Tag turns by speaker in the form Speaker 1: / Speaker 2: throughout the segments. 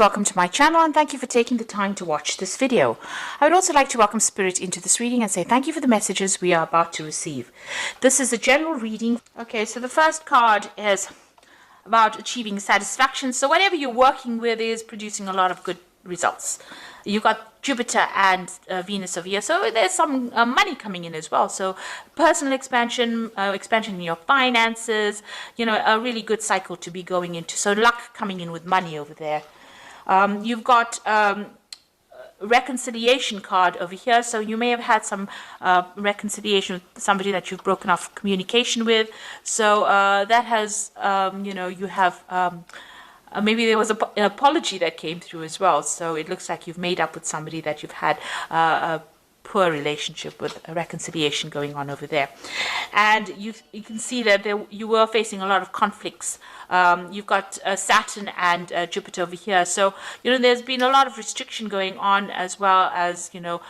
Speaker 1: Welcome to my channel and thank you for taking the time to watch this video. I would also like to welcome Spirit into this reading and say thank you for the messages we are about to receive. This is a general reading. Okay, so the first card is about achieving satisfaction. So whatever you're working with is producing a lot of good results. You've got Jupiter and Venus over here, so there's some money coming in as well. So personal expansion, expansion in your finances, you know, a really good cycle to be going into. So luck coming in with money over there. You've got reconciliation card over here, so you may have had some reconciliation with somebody that you've broken off communication with. So that has, you know, you have maybe there was an apology that came through as well. So it looks like you've made up with somebody that you've had a poor relationship with, a reconciliation going on over there. And you can see that you were facing a lot of conflicts. You've got Saturn and Jupiter over here, so you know there's been a lot of restriction going on, as well as you know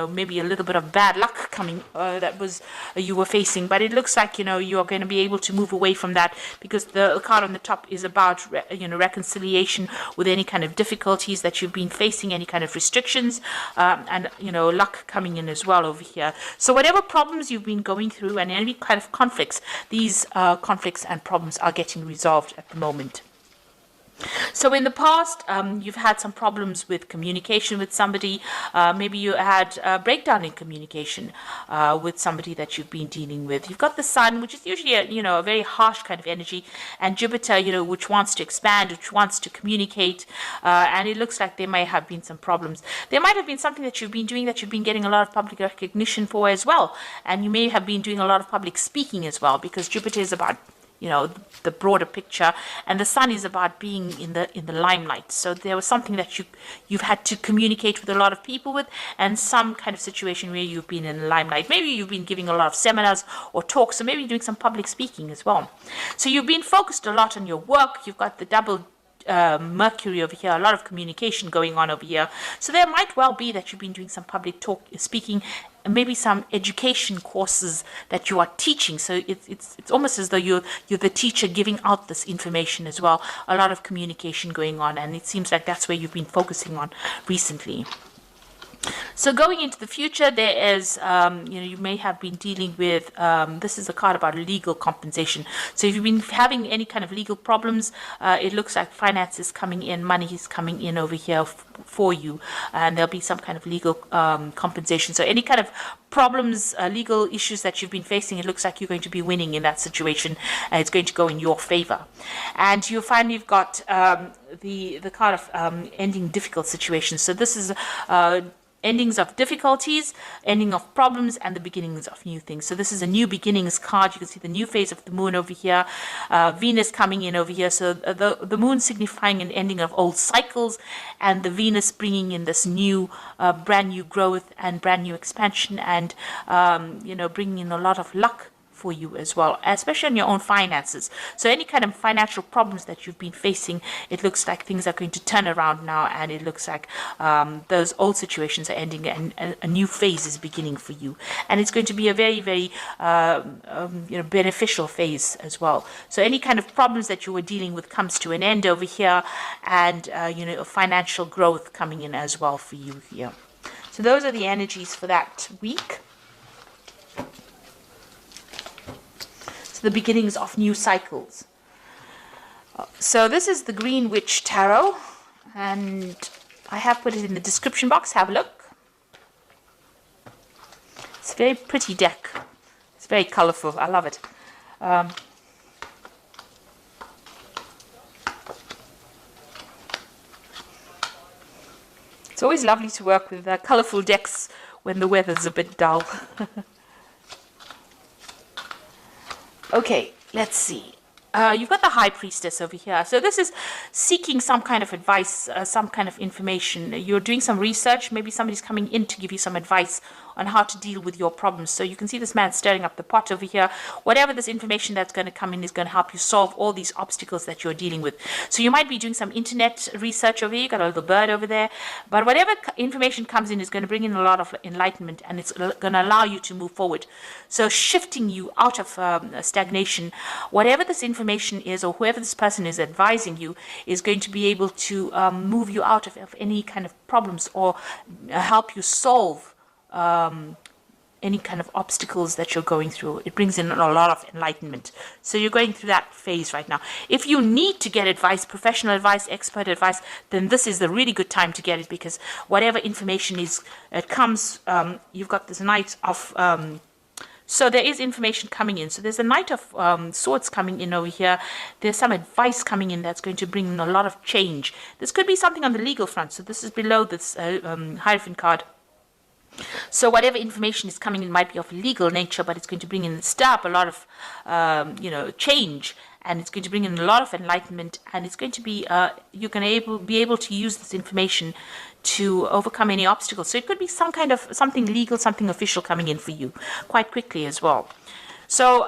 Speaker 1: maybe a little bit of bad luck coming that was you were facing. But it looks like you know you are going to be able to move away from that, because the card on the top is about reconciliation with any kind of difficulties that you've been facing, any kind of restrictions, and you know luck coming in as well over here. So whatever problems you've been going through and any kind of conflicts, these conflicts and problems are getting resolved at the moment. So in the past, you've had some problems with communication with somebody. Maybe you had a breakdown in communication with somebody that you've been dealing with. You've got the Sun, which is usually a very harsh kind of energy, and Jupiter, which wants to expand, which wants to communicate. And it looks like there may have been some problems. There might have been something that you've been doing that you've been getting a lot of public recognition for as well, and you may have been doing a lot of public speaking as well, because Jupiter is about the broader picture, and the Sun is about being in the limelight. So there was something that you've had to communicate with a lot of people with, and some kind of situation where you've been in the limelight. Maybe you've been giving a lot of seminars or talks, or maybe doing some public speaking as well. So you've been focused a lot on your work. You've got the double Mercury over here, a lot of communication going on over here. So there might well be that you've been doing some public speaking, and maybe some education courses that you are teaching. So it's almost as though you're the teacher giving out this information as well. A lot of communication going on, and it seems like that's where you've been focusing on recently. So going into the future, there is, you may have been dealing with, this is a card about legal compensation. So if you've been having any kind of legal problems, it looks like finance is coming in, money is coming in over here for you, and there'll be some kind of legal compensation. So any kind of problems, legal issues that you've been facing, it looks like you're going to be winning in that situation, and it's going to go in your favor. And you'll find you've got the card of ending difficult situations. So this is endings of difficulties, ending of problems, and the beginnings of new things. So this is a new beginnings card. You can see the new phase of the moon over here, Venus coming in over here. So the moon signifying an ending of old cycles, and the Venus bringing in this new, brand new growth and brand new expansion, and bringing in a lot of luck for you as well, especially on your own finances. So any kind of financial problems that you've been facing, it looks like things are going to turn around now, and it looks like those old situations are ending and a new phase is beginning for you, and it's going to be a very, very beneficial phase as well. So any kind of problems that you were dealing with comes to an end over here, and financial growth coming in as well for you here. So those are the energies for that week. The beginnings of new cycles. So this is the Green Witch Tarot, and I have put it in the description box. Have a look. It's a very pretty deck. It's very colorful. I love it. It's always lovely to work with colorful decks when the weather's a bit dull. Okay, let's see. You've got the High Priestess over here. So this is seeking some kind of advice, some kind of information. You're doing some research. Maybe somebody's coming in to give you some advice on how to deal with your problems. So you can see this man stirring up the pot over here. Whatever this information that's going to come in is going to help you solve all these obstacles that you're dealing with. So you might be doing some internet research over here. You got a little bird over there. But whatever information comes in is going to bring in a lot of enlightenment, and it's going to allow you to move forward. So shifting you out of stagnation, whatever this information is, or whoever this person is advising you, is going to be able to move you out of any kind of problems, or help you solve any kind of obstacles that you're going through. It brings in a lot of enlightenment. So you're going through that phase right now. If you need to get advice, professional advice, expert advice, then this is the really good time to get it, because whatever information comes, you've got this Knight of so there is information coming in. So there's a Knight of Swords coming in over here. There's some advice coming in that's going to bring in a lot of change. This could be something on the legal front. So this is below this Hierophant card. So whatever information is coming in might be of legal nature, but it's going to bring in, stir up a lot of, change, and it's going to bring in a lot of enlightenment, and it's going to be, you're going to be able to use this information to overcome any obstacles. So it could be some kind of something legal, something official coming in for you quite quickly as well. So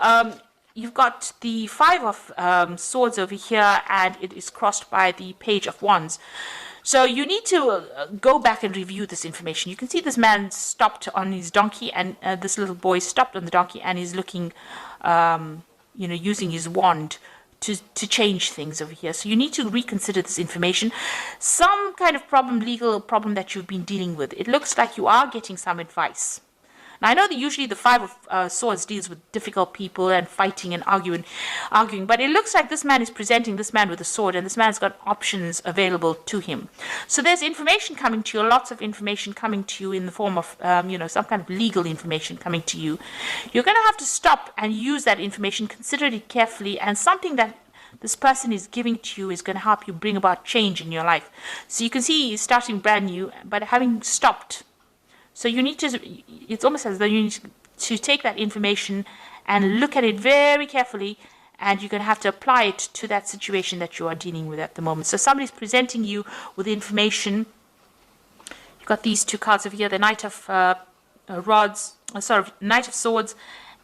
Speaker 1: you've got the Five of Swords over here, and it is crossed by the Page of Wands. So you need to go back and review this information. You can see this man stopped on his donkey, and this little boy stopped on the donkey and is looking, using his wand to change things over here. So you need to reconsider this information. Some kind of problem, legal problem that you've been dealing with. It looks like you are getting some advice. Now, I know that usually the Five of Swords deals with difficult people and fighting and arguing, but it looks like this man is presenting this man with a sword, and this man's got options available to him. So there's information coming to you, lots of information coming to you in the form of, some kind of legal information coming to you. You're going to have to stop and use that information, consider it carefully, and something that this person is giving to you is going to help you bring about change in your life. So you can see he's starting brand new, but having stopped. So you need to, it's almost as though you need to take that information and look at it very carefully, and you're going to have to apply it to that situation that you are dealing with at the moment. So somebody's presenting you with information. You've got these two cards over here, the Knight of Knight of Swords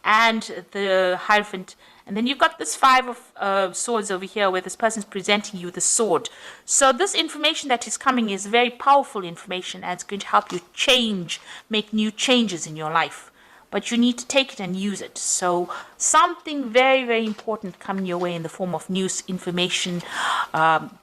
Speaker 1: and the Hierophant. And then you've got this Five of Swords over here, where this person's presenting you the sword. So this information that is coming is very powerful information, and it's going to help you make new changes in your life. But you need to take it and use it. So something very, very important coming your way in the form of news, information,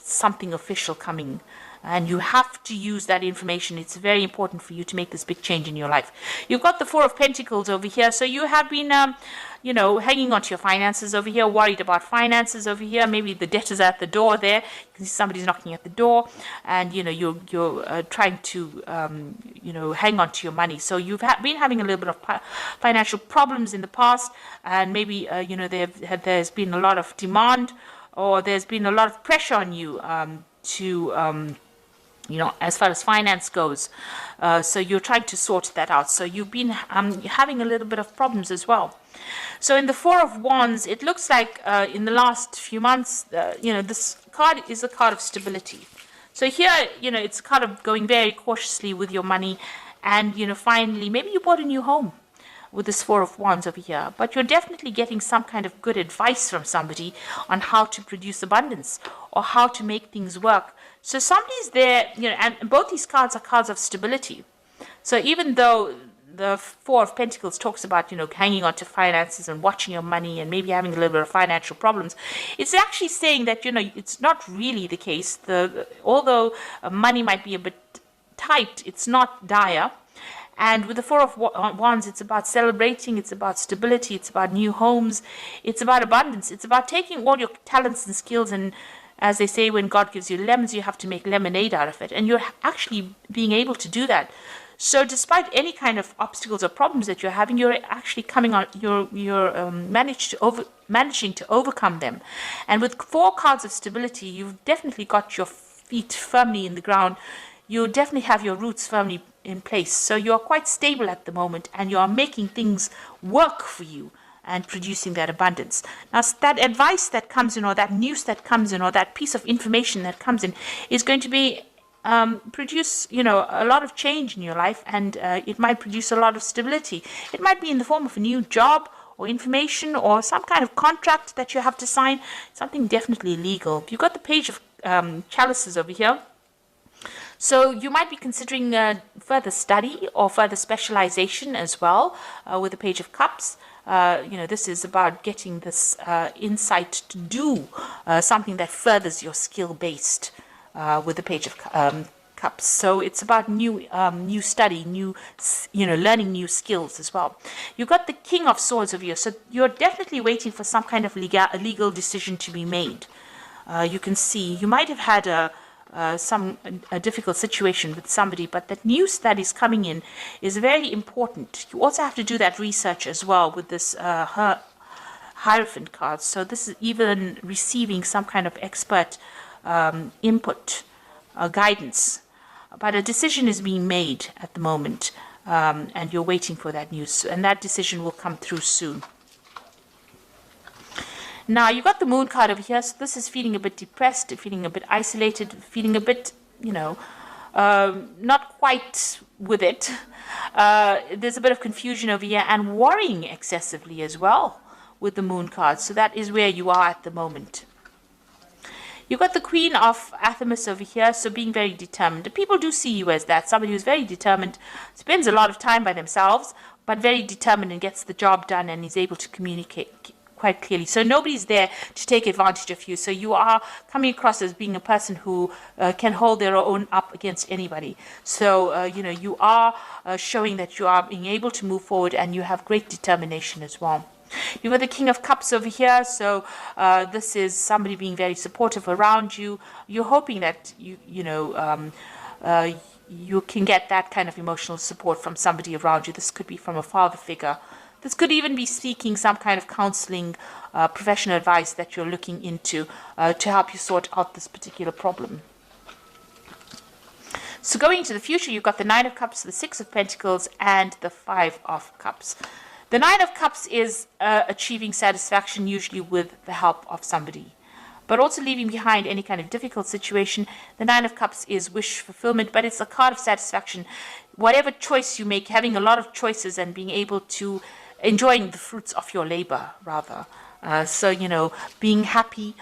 Speaker 1: something official coming. And you have to use that information. It's very important for you to make this big change in your life. You've got the Four of Pentacles over here. So you have been, hanging on to your finances over here, worried about finances over here. Maybe the debtors are at the door there. You can see somebody's knocking at the door, and, you're trying to, hang on to your money. So you've been having a little bit of financial problems in the past, and maybe, there's been a lot of demand, or there's been a lot of pressure on you as far as finance goes. So you're trying to sort that out. So you've been having a little bit of problems as well. So in the Four of Wands, it looks like in the last few months, this card is a card of stability. So here, it's a card of going very cautiously with your money, and, finally, maybe you bought a new home with this Four of Wands over here, but you're definitely getting some kind of good advice from somebody on how to produce abundance or how to make things work. So somebody's there, and both these cards are cards of stability. So even though the Four of Pentacles talks about, hanging on to finances and watching your money and maybe having a little bit of financial problems, it's actually saying that, it's not really the case. Although money might be a bit tight, it's not dire. And with the Four of Wands, it's about celebrating, it's about stability, it's about new homes, it's about abundance, it's about taking all your talents and skills, and as they say, when God gives you lemons, you have to make lemonade out of it. And you're actually being able to do that. So despite any kind of obstacles or problems that you're having, you're actually coming on, you're managing to overcome them. And with 4 cards of stability, you've definitely got your feet firmly in the ground. You definitely have your roots firmly in place. So you're quite stable at the moment, and you are making things work for you and producing that abundance. Now, that advice that comes in, or that news that comes in, or that piece of information that comes in, is going to be produce, a lot of change in your life, and it might produce a lot of stability. It might be in the form of a new job or information or some kind of contract that you have to sign, something definitely legal. You've got the page of chalices over here. So you might be considering further study or further specialization as well with the Page of Cups. This is about getting this insight to do something that furthers your skill-based with the Page of Cups. So it's about new study, learning new skills as well. You've got the King of Swords over here. So you're definitely waiting for some kind of legal decision to be made. You can see you might have had a difficult situation with somebody, but that news that is coming in is very important. You also have to do that research as well with this Hierophant card. So this is even receiving some kind of expert input, guidance. But a decision is being made at the moment, and you're waiting for that news, and that decision will come through soon. Now, you've got the Moon card over here, so this is feeling a bit depressed, feeling a bit isolated, feeling a bit, not quite with it. There's a bit of confusion over here and worrying excessively as well with the Moon card. So that is where you are at the moment. You've got the Queen of Athamas over here, so being very determined. People do see you as that, somebody who's very determined, spends a lot of time by themselves, but very determined and gets the job done and is able to communicate quite clearly. So nobody's there to take advantage of you. So you are coming across as being a person who can hold their own up against anybody. So, you are showing that you are being able to move forward and you have great determination as well. You've got the King of Cups over here. So this is somebody being very supportive around you. You're hoping that you can get that kind of emotional support from somebody around you. This could be from a father figure. This could even be seeking some kind of counseling, professional advice that you're looking into to help you sort out this particular problem. So going into the future, you've got the Nine of Cups, the Six of Pentacles, and the Five of Cups. The Nine of Cups is achieving satisfaction, usually with the help of somebody, but also leaving behind any kind of difficult situation. The Nine of Cups is wish fulfillment, but it's a card of satisfaction. Whatever choice you make, having a lot of choices and being able to enjoying the fruits of your labor, rather. Being happy,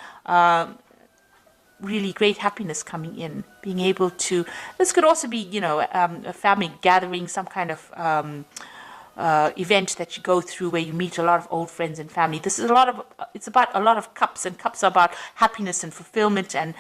Speaker 1: really great happiness coming in. Being able to, this could also be, a family gathering, some kind of event that you go through where you meet a lot of old friends and family. This is it's about a lot of cups, and cups are about happiness and fulfillment and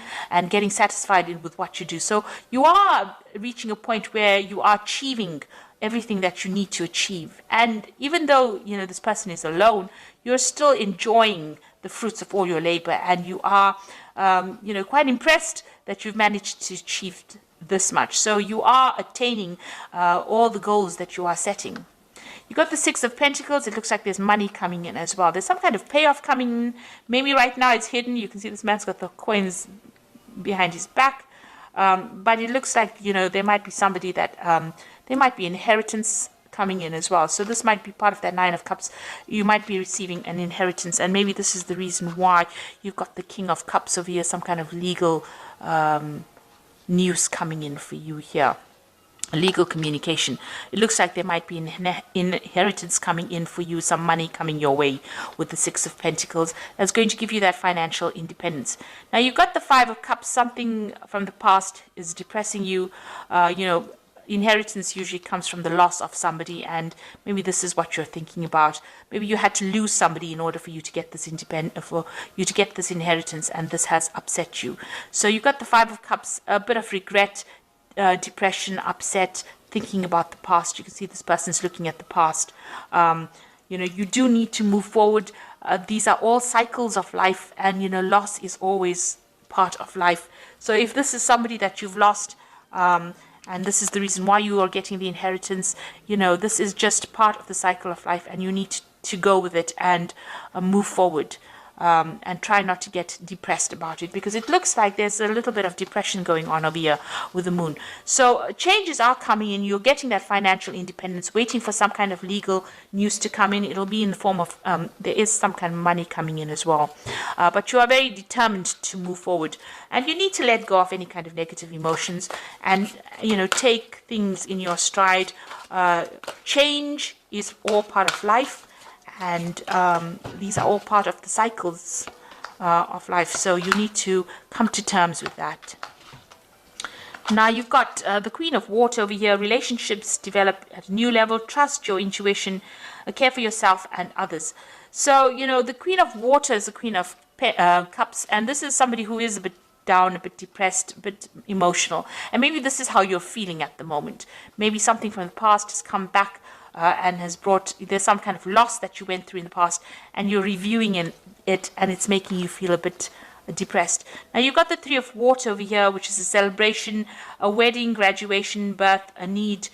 Speaker 1: getting satisfied with what you do. So you are reaching a point where you are achieving everything that you need to achieve. And even though, this person is alone, you're still enjoying the fruits of all your labor, and you are, quite impressed that you've managed to achieve this much. So you are attaining all the goals that you are setting. You got the Six of Pentacles. It looks like there's money coming in as well. There's some kind of payoff coming in. Maybe right now it's hidden. You can see this man's got the coins behind his back. But it looks like, there might be somebody that, there might be inheritance coming in as well. So this might be part of that Nine of Cups. You might be receiving an inheritance, and maybe this is the reason why you've got the King of Cups over here, some kind of legal news coming in for you here. Legal communication. It looks like there might be an inheritance coming in for you, some money coming your way with the Six of Pentacles. That's going to give you that financial independence. Now you've got the Five of Cups. Something from the past is depressing you. Inheritance usually comes from the loss of somebody, and maybe this is what you're thinking about. Maybe you had to lose somebody in order for you to get this inheritance, and this has upset you. So you've got the Five of Cups, a bit of regret, depression, upset, thinking about the past. You can see this person's looking at the past. You do need to move forward. These are all cycles of life, and loss is always part of life. So if this is somebody that you've lost, and this is the reason why you are getting the inheritance, this is just part of the cycle of life, and you need to go with it and move forward. and try not to get depressed about it, because it looks like there's a little bit of depression going on over here with the moon. So changes are coming in. You're getting that financial independence, waiting for some kind of legal news to come in. It'll be in the form of, there is some kind of money coming in as well. But you are very determined to move forward. And you need to let go of any kind of negative emotions and, take things in your stride. Change is all part of life. And these are all part of the cycles of life. So you need to come to terms with that. Now you've got the Queen of Water over here. Relationships develop at a new level. Trust your intuition. Care for yourself and others. So, the Queen of Water is the Queen of Cups. And this is somebody who is a bit down, a bit depressed, a bit emotional. And maybe this is how you're feeling at the moment. Maybe something from the past has come back and has there's some kind of loss that you went through in the past, and you're reviewing it, and it's making you feel a bit depressed. Now you've got the Three of Water over here, which is a celebration, a wedding, graduation, birth, a need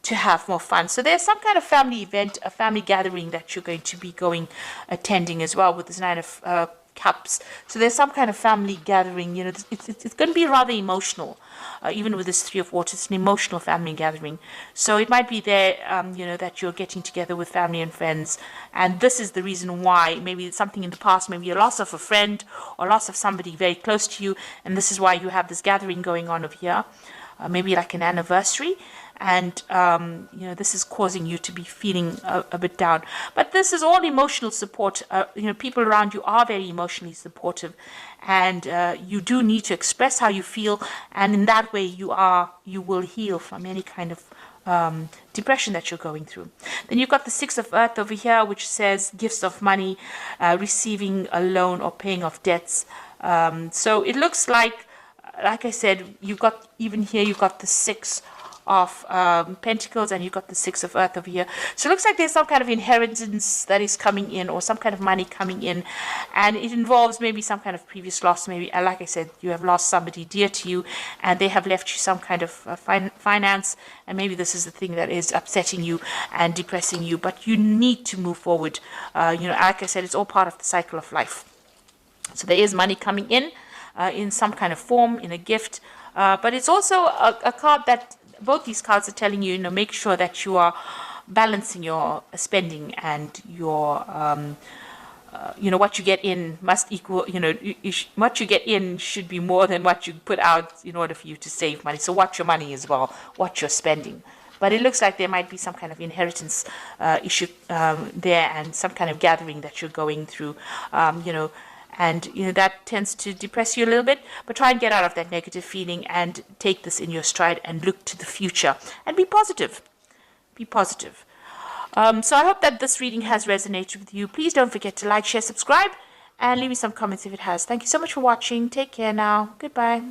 Speaker 1: to have more fun. So there's some kind of family event, a family gathering that you're going to be attending as well with this Nine of Cups. So there's some kind of family gathering. It's going to be rather emotional. Even with this Three of Water, it's an emotional family gathering. So it might be there, that you're getting together with family and friends. And this is the reason why. Maybe it's something in the past, maybe a loss of a friend or loss of somebody very close to you. And this is why you have this gathering going on over here. Maybe like an anniversary. And, this is causing you to be feeling a bit down. But this is all emotional support. People around you are very emotionally supportive. And you do need to express how you feel. And in that way, you will heal from any kind of depression that you're going through. Then you've got the Six of Earth over here, which says gifts of money, receiving a loan or paying off debts. So it looks like I said, you've got the Six of Pentacles, and you've got the Six of Earth over here. So it looks like there's some kind of inheritance that is coming in, or some kind of money coming in, and it involves maybe some kind of previous loss. Maybe, like I said, you have lost somebody dear to you, and they have left you some kind of finance, and maybe this is the thing that is upsetting you and depressing you. But you need to move forward. Like I said, it's all part of the cycle of life. So there is money coming in some kind of form, in a gift, but it's also a card that both these cards are telling you, make sure that you are balancing your spending, and your, what you get in must equal, what you get in should be more than what you put out in order for you to save money. So watch your money as well, watch your spending. But it looks like there might be some kind of inheritance issue there, and some kind of gathering that you're going through, and that tends to depress you a little bit. But try and get out of that negative feeling and take this in your stride and look to the future and be positive. Be positive. So I hope that this reading has resonated with you. Please don't forget to like, share, subscribe, and leave me some comments if it has. Thank you so much for watching. Take care now. Goodbye.